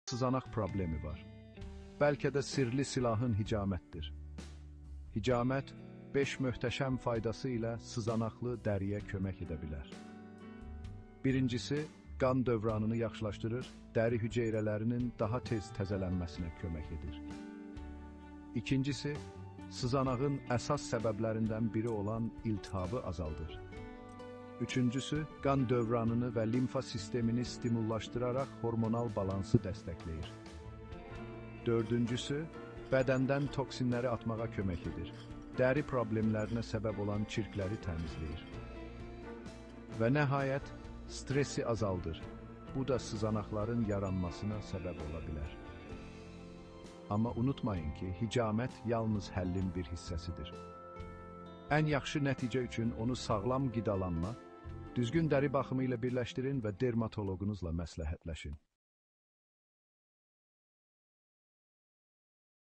sızanaq problemi var. Bəlkə də sirli silahın hicamətdir. Hicamət 5 möhtəşəm faydası ilə sızanaqlı dəriyə kömək edə bilər. Birincisi, qan dövranını yaxşılaşdırır, dəri hüceyrələrinin daha tez təzələnməsinə kömək edir. İkincisi, sızanağın əsas səbəblərindən biri olan iltihabı azaldır. Üçüncüsü, qan dövranını və limfa sistemini stimullaşdıraraq hormonal balansı dəstəkləyir. Dördüncüsü, bədəndən toksinləri atmağa kömək edir. Dəri problemlərinə səbəb olan çirkləri təmizləyir. Və nəhayət, stresi azaldır. Bu da sızanaqların yaranmasına səbəb ola bilər. Amma unutmayın ki, hicamət yalnız həllin bir hissəsidir. Ən yaxşı nəticə üçün onu sağlam qidalanma, düzgün dəri baxımı ilə birləşdirin və dermatoloqunuzla məsləhətləşin.